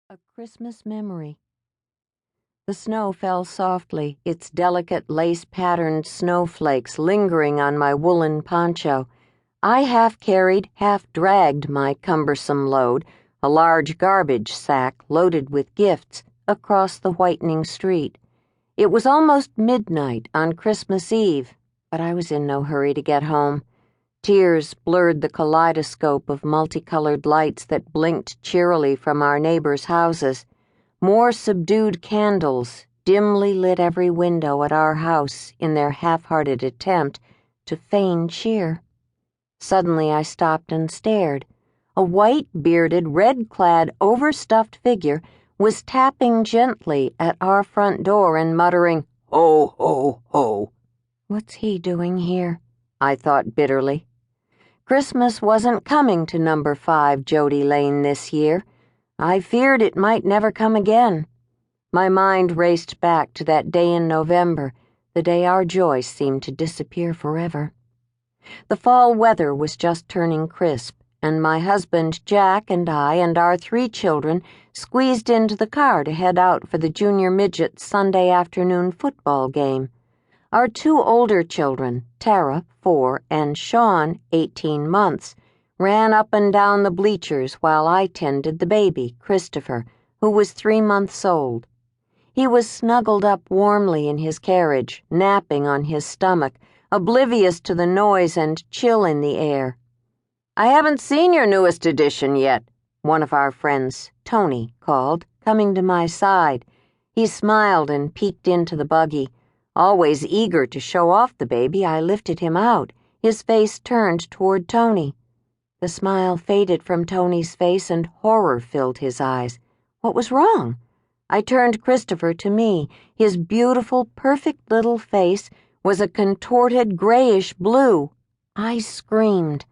A Christmas memory. The snow fell softly, its delicate lace-patterned snowflakes lingering on my woolen poncho. I half carried, half dragged my cumbersome load, a large garbage sack loaded with gifts, across the whitening street. It was almost midnight on Christmas Eve, but I was in no hurry to get home. Tears blurred the kaleidoscope of multicolored lights that blinked cheerily from our neighbors' houses. More subdued candles dimly lit every window at our house in their half-hearted attempt to feign cheer. Suddenly I stopped and stared. A white-bearded, red-clad, overstuffed figure was tapping gently at our front door and muttering, "Ho, ho, ho." What's he doing here? I thought bitterly. Christmas wasn't coming to number 5 Jody Lane this year. I feared it might never come again. My mind raced back to that day in November, the day our joy seemed to disappear forever. The fall weather was just turning crisp, and my husband Jack and I and our 3 children squeezed into the car to head out for the junior midget Sunday afternoon football game. Our 2 older children, Tara, 4, and Sean, 18 months, ran up and down the bleachers while I tended the baby, Christopher, who was 3 months old. He was snuggled up warmly in his carriage, napping on his stomach, oblivious to the noise and chill in the air. "I haven't seen your newest edition yet," one of our friends, Tony, called, coming to my side. He smiled and peeked into the buggy. Always eager to show off the baby, I lifted him out, his face turned toward Tony. The smile faded from Tony's face and horror filled his eyes. What was wrong? I turned Christopher to me. His beautiful, perfect little face was a contorted grayish blue. I screamed.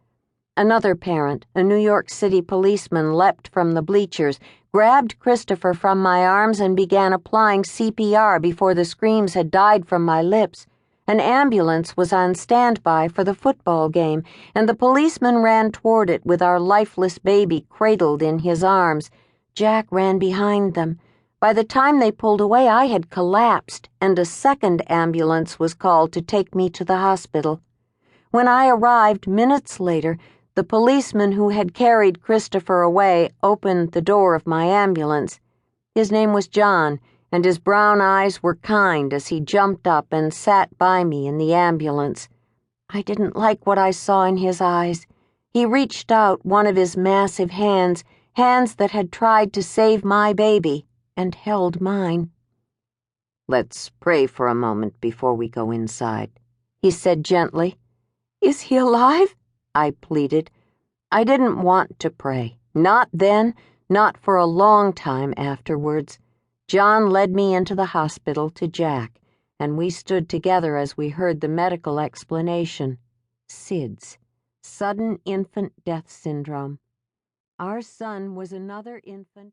Another parent, a New York City policeman, leapt from the bleachers, grabbed Christopher from my arms and began applying CPR before the screams had died from my lips. An ambulance was on standby for the football game, and the policeman ran toward it with our lifeless baby cradled in his arms. Jack ran behind them. By the time they pulled away, I had collapsed, and a second ambulance was called to take me to the hospital. When I arrived minutes later, the policeman who had carried Christopher away opened the door of my ambulance. His name was John, and his brown eyes were kind as he jumped up and sat by me in the ambulance. I didn't like what I saw in his eyes. He reached out one of his massive hands that had tried to save my baby, and held mine. "Let's pray for a moment before we go inside," he said gently. "Is he alive?" I pleaded. I didn't want to pray. Not then, not for a long time afterwards. John led me into the hospital to Jack, and we stood together as we heard the medical explanation. SIDS, Sudden Infant Death Syndrome. Our son was another infant